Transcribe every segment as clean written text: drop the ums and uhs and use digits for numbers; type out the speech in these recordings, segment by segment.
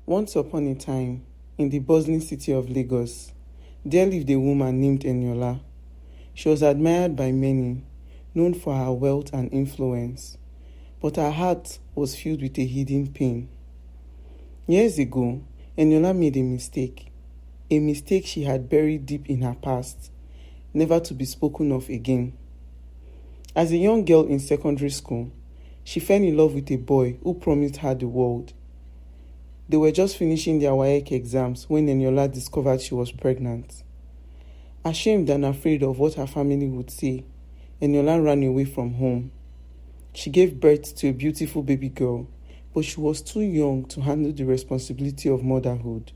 Once upon a time, in the bustling city of Lagos, there lived a woman named Eniola. She was admired by many, known for her wealth and influence, but her heart was filled with a hidden pain. Years ago, Eniola made a mistake she had buried deep in her past, never to be spoken of again. As a young girl in secondary school, she fell in love with a boy who promised her the world. They were just finishing their WAEC exams when Eniola discovered she was pregnant. Ashamed and afraid of what her family would say, Eniola ran away from home. She gave birth to a beautiful baby girl, but she was too young to handle the responsibility of motherhood.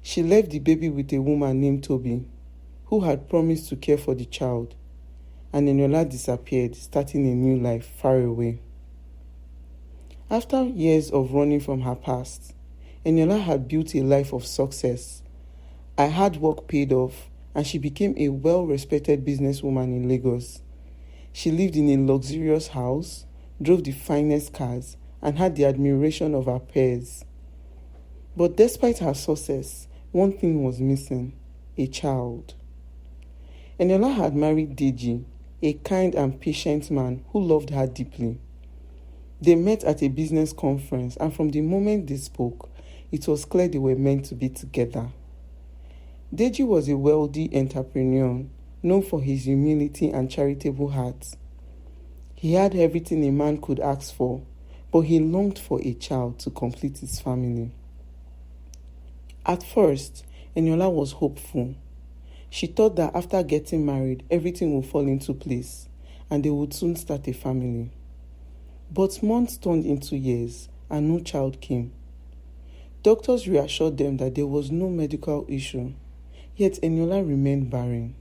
She left the baby with a woman named Toby, who had promised to care for the child, and Eniola disappeared, starting a new life far away. After years of running from her past, Eniola had built a life of success. Her hard work paid off, and she became a well-respected businesswoman in Lagos. She lived in a luxurious house, drove the finest cars, and had the admiration of her peers. But despite her success, one thing was missing: a child. Eniola had married Deji, a kind and patient man who loved her deeply. They met at a business conference, and from the moment they spoke, it was clear they were meant to be together. Deji was a wealthy entrepreneur, known for his humility and charitable heart. He had everything a man could ask for, but he longed for a child to complete his family. At first, Eniola was hopeful. She thought that after getting married, everything would fall into place, and they would soon start a family. But months turned into years, and no child came. Doctors reassured them that there was no medical issue, yet Eniola remained barren.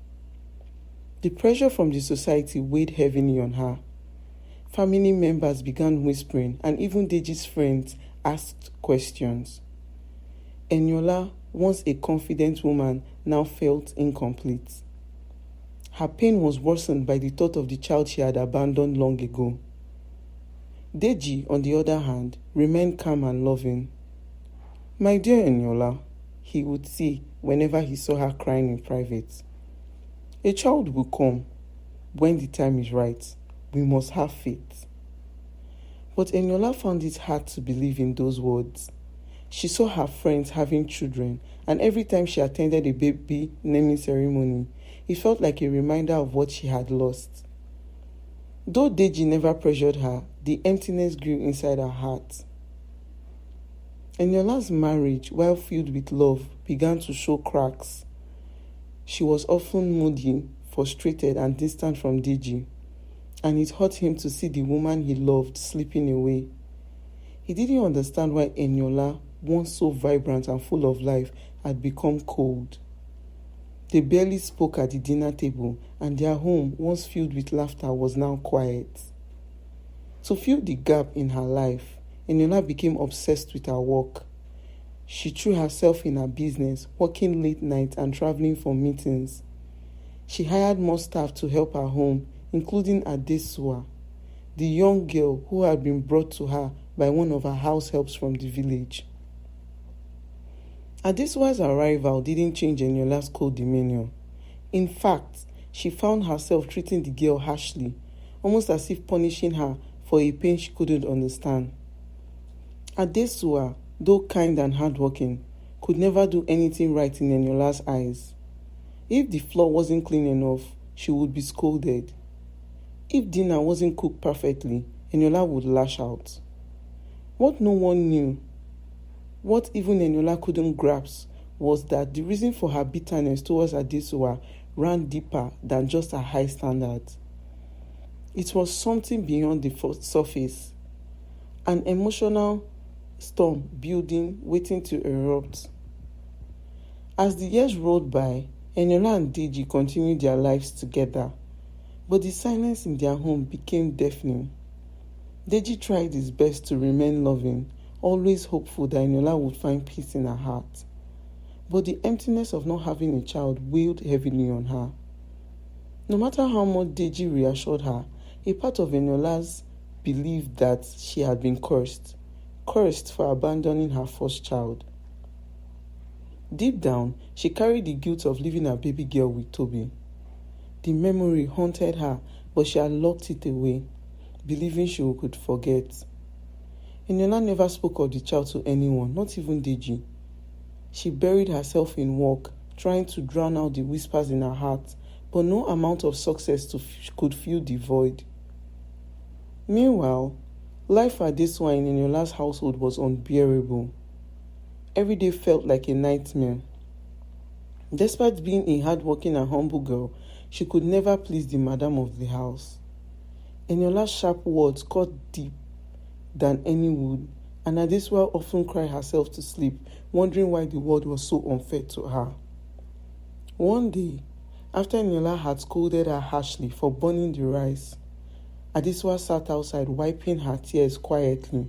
The pressure from the society weighed heavily on her. Family members began whispering, and even Deji's friends asked questions. Eniola, once a confident woman, now felt incomplete. Her pain was worsened by the thought of the child she had abandoned long ago. Deji, on the other hand, remained calm and loving. "My dear Eniola," he would say whenever he saw her crying in private, "a child will come. When the time is right, we must have faith." But Eniola found it hard to believe in those words. She saw her friends having children, and every time she attended a baby naming ceremony, it felt like a reminder of what she had lost. Though Deji never pressured her, the emptiness grew inside her heart. Eniola's marriage, while filled with love, began to show cracks. She was often moody, frustrated, and distant from Deji, and it hurt him to see the woman he loved slipping away. He didn't understand why Eniola, once so vibrant and full of life, had become cold. They barely spoke at the dinner table, and their home, once filled with laughter, was now quiet. To fill the gap in her life, Eniola became obsessed with her work. She threw herself in her business, working late nights and traveling for meetings. She hired more staff to help her home, including Adesuwa, the young girl who had been brought to her by one of her house helps from the village. Adesuwa's arrival didn't change Eniola's cold demeanor. In fact, she found herself treating the girl harshly, almost as if punishing her for a pain she couldn't understand. Adesuwa, though kind and hardworking, could never do anything right in Eniola's eyes. If the floor wasn't clean enough, she would be scolded. If dinner wasn't cooked perfectly, Eniola would lash out. What no one knew, what even Eniola couldn't grasp, was that the reason for her bitterness towards Adesuwa ran deeper than just her high standards. It was something beyond the surface, an emotional storm building, waiting to erupt. As the years rolled by, Eniola and Deji continued their lives together, but the silence in their home became deafening. Deji tried his best to remain loving, always hopeful that Eniola would find peace in her heart. But the emptiness of not having a child weighed heavily on her. No matter how much Deji reassured her, a part of Eniola's believed that she had been cursed cursed for abandoning her first child. Deep down, she carried the guilt of leaving her baby girl with Toby. The memory haunted her, but she had locked it away, believing she could forget. Eniola never spoke of the child to anyone, not even Deji. She buried herself in work, trying to drown out the whispers in her heart, but no amount of success could fill the void. Meanwhile, life at Adesuwa in Eniola's household was unbearable. Every day felt like a nightmare. Despite being a hardworking and humble girl, she could never please the madam of the house. Eniola's sharp words cut deep than any would, and Adesuwa often cried herself to sleep, wondering why the world was so unfair to her. One day, after Eniola had scolded her harshly for burning the rice, Adesuwa sat outside wiping her tears quietly.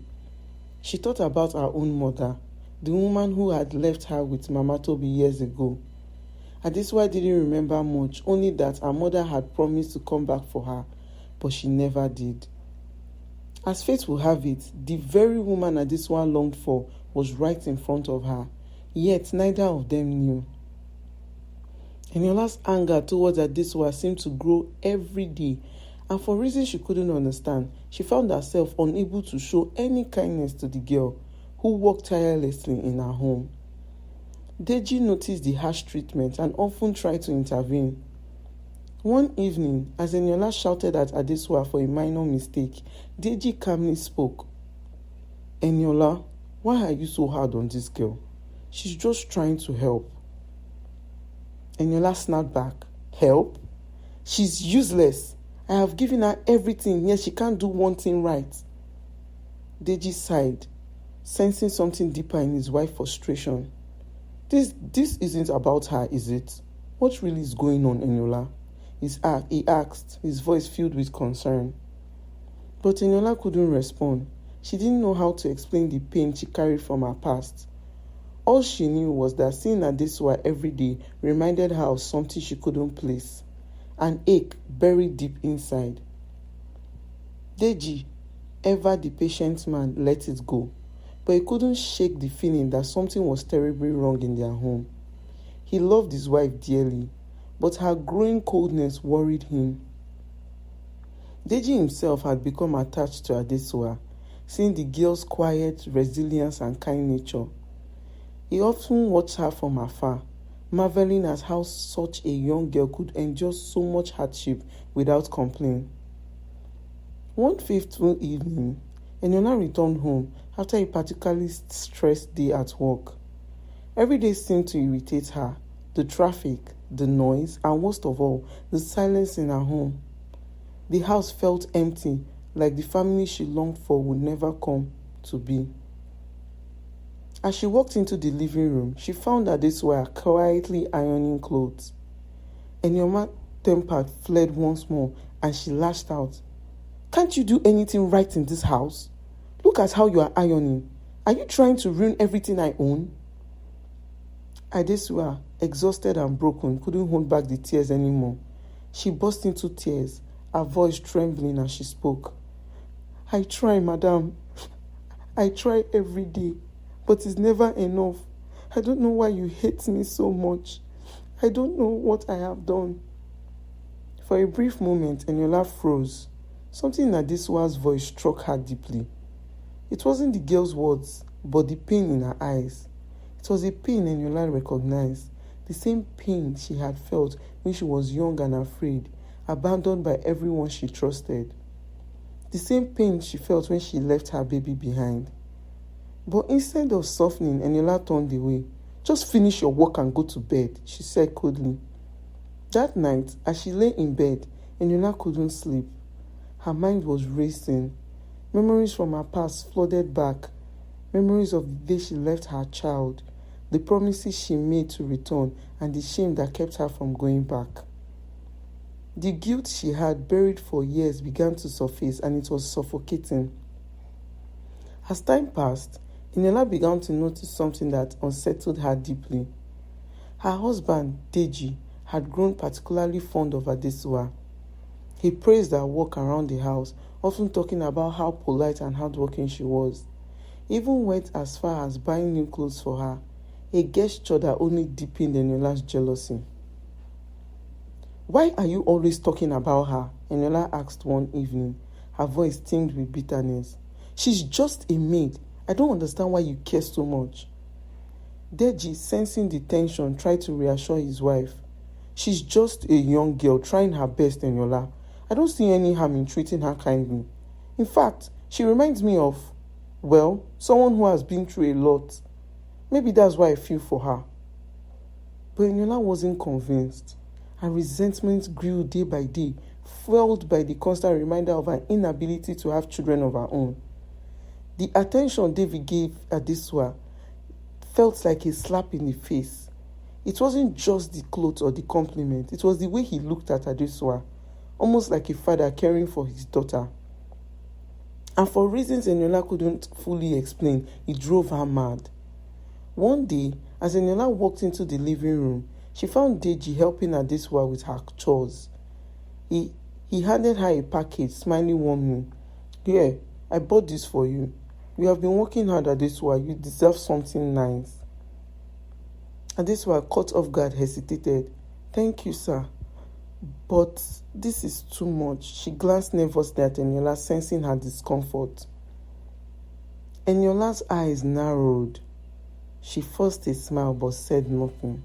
She thought about her own mother, the woman who had left her with Mama Toby years ago. Adesuwa didn't remember much, only that her mother had promised to come back for her, but she never did. As fate would have it, the very woman Adesuwa longed for was right in front of her, yet neither of them knew. Eniola's anger towards Adesuwa seemed to grow every day, and for reasons she couldn't understand, she found herself unable to show any kindness to the girl who worked tirelessly in her home. Deji noticed the harsh treatment and often tried to intervene. One evening, as Eniola shouted at Adesuwa for a minor mistake, Deji calmly spoke. "Eniola, why are you so hard on this girl? She's just trying to help." Eniola snapped back. "Help? She's useless. I have given her everything, yet she can't do one thing right." Deji sighed, sensing something deeper in his wife's frustration. This isn't about her, is it? What really is going on, Eniola?" He asked, his voice filled with concern. But Eniola couldn't respond. She didn't know how to explain the pain she carried from her past. All she knew was that seeing Adesuwa every day reminded her of something she couldn't place, an ache buried deep inside. Deji, ever the patient man, let it go, but he couldn't shake the feeling that something was terribly wrong in their home. He loved his wife dearly, but her growing coldness worried him. Deji himself had become attached to Adesuwa, seeing the girl's quiet resilience and kind nature. He often watched her from afar, marveling at how such a young girl could endure so much hardship without complaint. One fateful evening, Eniola returned home after a particularly stressed day at work. Every day seemed to irritate her, the traffic, the noise, and worst of all, the silence in her home. The house felt empty, like the family she longed for would never come to be. As she walked into the living room, she found Adesuwa quietly ironing clothes. Eniola's temper fled once more, and she lashed out. "Can't you do anything right in this house? Look at how you are ironing. Are you trying to ruin everything I own?" Adesuwa, exhausted and broken, couldn't hold back the tears anymore. She burst into tears, her voice trembling as she spoke. "I try, madam. I try every day, but it's never enough. I don't know why you hate me so much. I don't know what I have done." For a brief moment, Eniola froze. Something in Adesuwa's voice struck her deeply. It wasn't the girl's words, but the pain in her eyes. It was a pain Eniola recognized, the same pain she had felt when she was young and afraid, abandoned by everyone she trusted. The same pain she felt when she left her baby behind. But instead of softening, Eniola turned away. "Just finish your work and go to bed," she said coldly. That night, as she lay in bed, Eniola couldn't sleep. Her mind was racing. Memories from her past flooded back. Memories of the day she left her child, the promises she made to return, and the shame that kept her from going back. The guilt she had buried for years began to surface, and it was suffocating. As time passed, Eniola began to notice something that unsettled her deeply. Her husband, Deji, had grown particularly fond of Adesuwa. He praised her work around the house, often talking about how polite and hardworking she was. He even went as far as buying new clothes for her, a gesture that only deepened Eniola's jealousy. "Why are you always talking about her?" Eniola asked one evening, her voice tinged with bitterness. "She's just a maid. I don't understand why you care so much." Deji, sensing the tension, tried to reassure his wife. "She's just a young girl trying her best, Eniola. I don't see any harm in treating her kindly. In fact, she reminds me of, well, someone who has been through a lot. Maybe that's why I feel for her." But Eniola wasn't convinced. Her resentment grew day by day, fueled by the constant reminder of her inability to have children of her own. The attention David gave Adesuwa felt like a slap in the face. It wasn't just the clothes or the compliment, it was the way he looked at Adesuwa, almost like a father caring for his daughter. And for reasons Eniola couldn't fully explain, it drove her mad. One day, as Eniola walked into the living room, she found Deji helping Adesuwa with her chores. He handed her a package, smiling warmly. "Here, I bought this for you. You have been working hard, Adesuwa. You deserve something nice." Adesuwa, caught off guard, hesitated. "Thank you, sir. But this is too much." She glanced nervously at Eniola, sensing her discomfort. Eniola's eyes narrowed. She forced a smile but said nothing.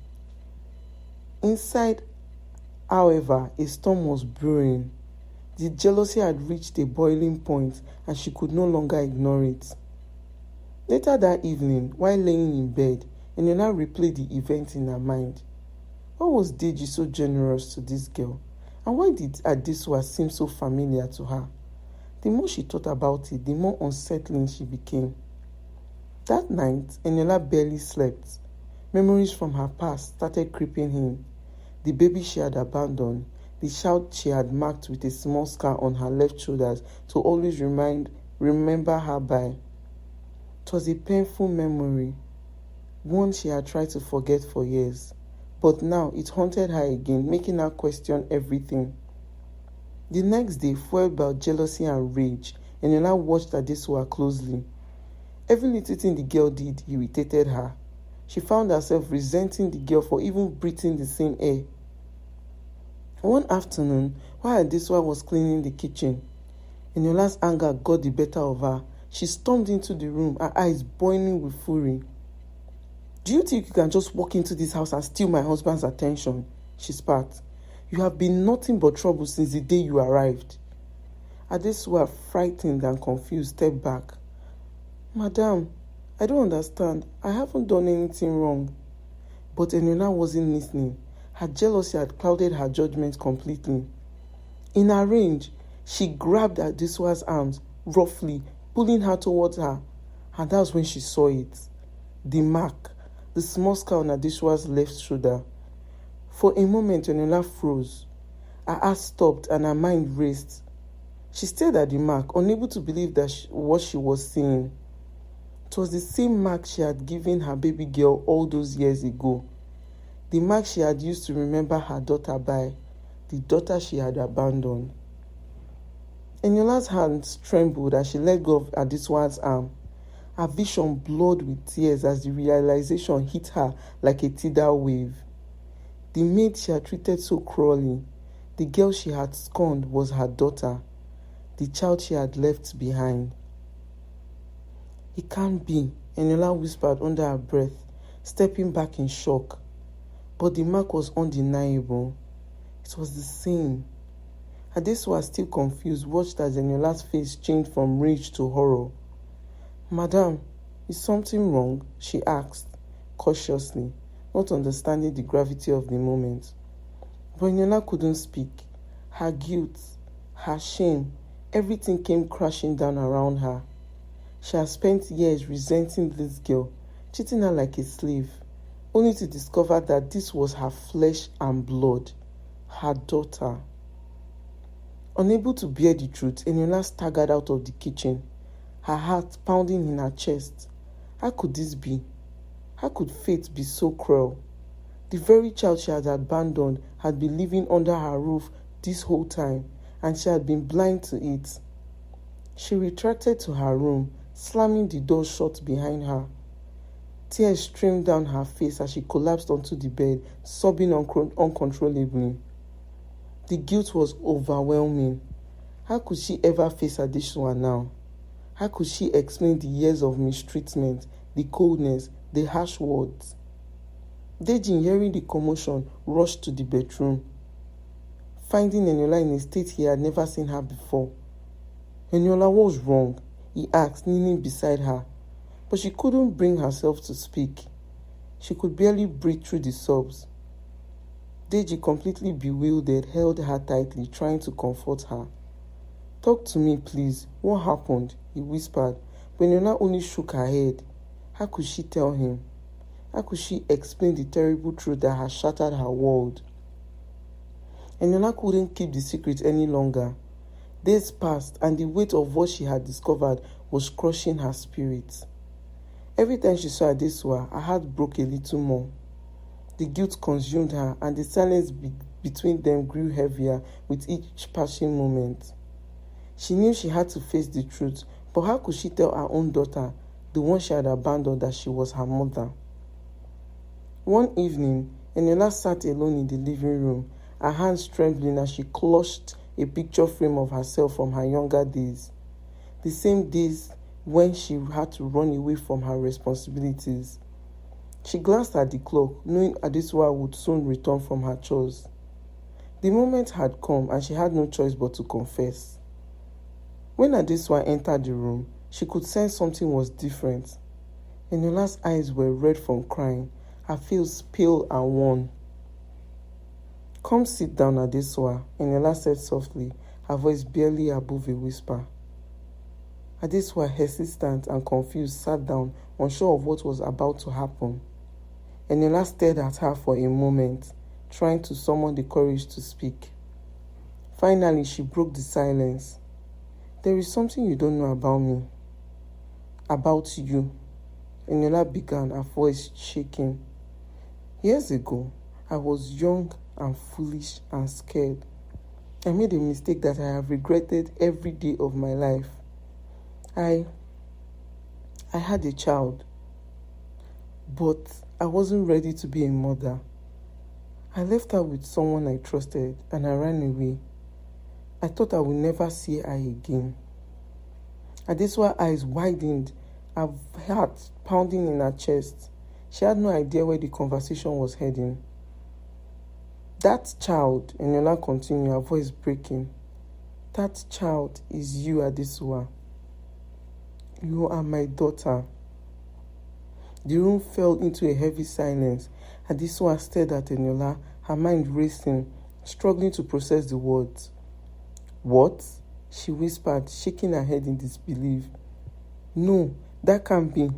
Inside, however, a storm was brewing. The jealousy had reached a boiling point and she could no longer ignore it. Later that evening, while laying in bed, Eniola replayed the event in her mind. Why was Deji so generous to this girl? And why did Adesuwa seem so familiar to her? The more she thought about it, the more unsettling she became. That night, Eniola barely slept. Memories from her past started creeping in. The baby she had abandoned, the child she had marked with a small scar on her left shoulder to always remember her by. It was a painful memory, one she had tried to forget for years. But now it haunted her again, making her question everything. The next day, fueled by jealousy and rage, Eniola watched Adesuwa closely. Every little thing the girl did irritated her. She found herself resenting the girl for even breathing the same air. One afternoon, while Adesuwa was cleaning the kitchen, Eniola's anger got the better of her. She stormed into the room, her eyes boiling with fury. "Do you think you can just walk into this house and steal my husband's attention?" she spat. "You have been nothing but trouble since the day you arrived." Adesuwa, frightened and confused, stepped back. "Madam, I don't understand. I haven't done anything wrong." But Eniola wasn't listening. Her jealousy had clouded her judgment completely. In her rage, she grabbed Adesuwa's arms roughly, pulling her towards her. And that was when she saw it. The mark, the small scar on Adesuwa's left shoulder. For a moment, Eniola froze. Her heart stopped and her mind raced. She stared at the mark, unable to believe what she was seeing. It was the same mark she had given her baby girl all those years ago. The mark she had used to remember her daughter by, the daughter she had abandoned. Eniola's hands trembled as she let go of Adesuwa's arm. Her vision blurred with tears as the realization hit her like a tidal wave. The maid she had treated so cruelly, the girl she had scorned, was her daughter, the child she had left behind. "It can't be," Eniola whispered under her breath, stepping back in shock. But the mark was undeniable. It was the same. Adesuwa, still confused, watched as Eniola's face changed from rage to horror. "Madam, is something wrong?" she asked, cautiously, not understanding the gravity of the moment. But Eniola couldn't speak. Her guilt, her shame, everything came crashing down around her. She had spent years resenting this girl, treating her like a slave, only to discover that this was her flesh and blood, her daughter. Unable to bear the truth, Eniola staggered out of the kitchen, her heart pounding in her chest. How could this be? How could fate be so cruel? The very child she had abandoned had been living under her roof this whole time, and she had been blind to it. She retracted to her room, slamming the door shut behind her. Tears streamed down her face as she collapsed onto the bed, sobbing uncontrollably. The guilt was overwhelming. How could she ever face Adesuwa now? How could she explain the years of mistreatment, the coldness, the harsh words? Deji, hearing the commotion, rushed to the bedroom, finding Eniola in a state he had never seen her before. Eniola, what was wrong? He asked, kneeling beside her. But she couldn't bring herself to speak. She could barely breathe through the sobs. Deji, completely bewildered, held her tightly, trying to comfort her. Talk to me, please. What happened? He whispered, but Eniola only shook her head. How could she tell him? How could she explain the terrible truth that had shattered her world? Eniola couldn't keep the secret any longer. Days passed, and the weight of what she had discovered was crushing her spirit. Every time she saw Adesuwa, her heart broke a little more. The guilt consumed her, and the silence between them grew heavier with each passing moment. She knew she had to face the truth, but how could she tell her own daughter, the one she had abandoned, that she was her mother? One evening, Eniola sat alone in the living room, her hands trembling as she clutched a picture frame of herself from her younger days. The same days when she had to run away from her responsibilities. She glanced at the clock, knowing Adesuwa would soon return from her chores. The moment had come, and she had no choice but to confess. When Adesuwa entered the room, she could sense something was different. Eniola's eyes were red from crying, her face pale and worn. Come sit down, Adesuwa, Eniola said softly, her voice barely above a whisper. Adesuwa, hesitant and confused, sat down, unsure of what was about to happen. Eniola stared at her for a moment, trying to summon the courage to speak. Finally, she broke the silence. There is something you don't know about me. About you. Eniola began, her voice shaking. Years ago, I was young and foolish and scared. I made a mistake that I have regretted every day of my life. I had a child, but I wasn't ready to be a mother. I left her with someone I trusted and I ran away. I thought I would never see her again. Adesuwa's eyes widened, her heart pounding in her chest. She had no idea where the conversation was heading. That child, Eniola continued, her voice breaking. That child is you, Adesuwa. You are my daughter. The room fell into a heavy silence. Adesuwa stared at Eniola, her mind racing, struggling to process the words. What? She whispered, shaking her head in disbelief. No, that can't be.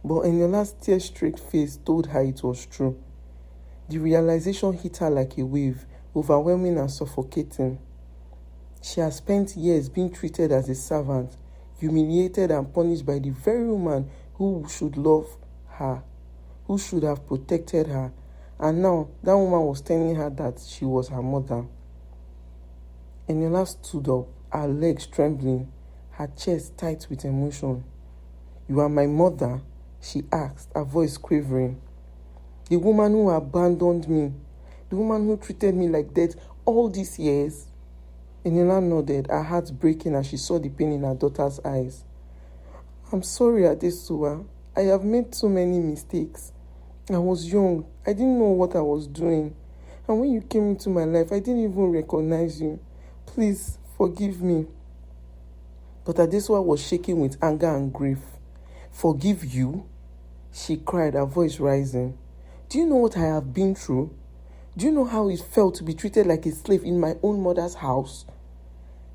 But Eniola's tear-streaked face told her it was true. The realization hit her like a wave, overwhelming and suffocating. She had spent years being treated as a servant, humiliated and punished by the very woman who should love her, who should have protected her, and now that woman was telling her that she was her mother. Eniola stood up, her legs trembling, her chest tight with emotion. You are my mother? She asked, her voice quivering. The woman who abandoned me, the woman who treated me like death all these years? Eniola nodded, her heart breaking as she saw the pain in her daughter's eyes. I'm sorry, Adesuwa. I have made so many mistakes. I was young. I didn't know what I was doing. And when you came into my life, I didn't even recognize you. Please, forgive me. But Adesuwa was shaking with anger and grief. Forgive you? She cried, her voice rising. Do you know what I have been through? Do you know how it felt to be treated like a slave in my own mother's house?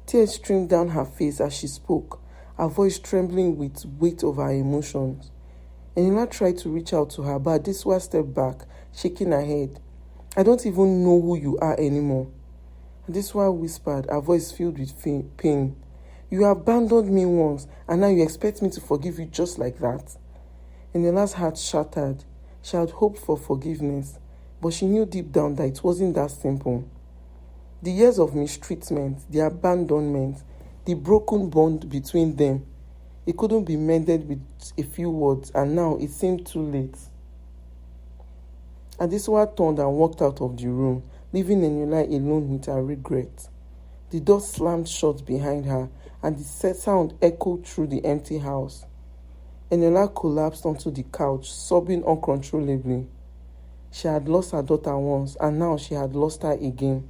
Tears streamed down her face as she spoke, her voice trembling with weight of her emotions. Eniola tried to reach out to her, but Adesuwa stepped back, shaking her head. I don't even know who you are anymore. Adesuwa whispered, her voice filled with pain. You abandoned me once, and now you expect me to forgive you just like that? Eniola's heart shattered. She had hoped for forgiveness, but she knew deep down that it wasn't that simple. The years of mistreatment, the abandonment, the broken bond between them, It couldn't be mended with a few words, and now it seemed too late. Adesuwa turned and walked out of the room, leaving Eniola alone with her regret. The door slammed shut behind her, and the sound echoed through the empty house. Eniola collapsed onto the couch, sobbing uncontrollably. She had lost her daughter once, and now she had lost her again.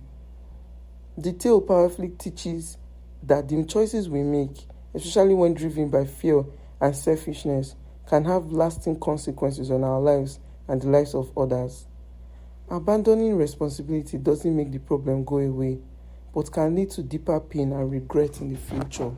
The tale powerfully teaches that the choices we make, especially when driven by fear and selfishness, can have lasting consequences on our lives and the lives of others. Abandoning responsibility doesn't make the problem go away, but can lead to deeper pain and regret in the future.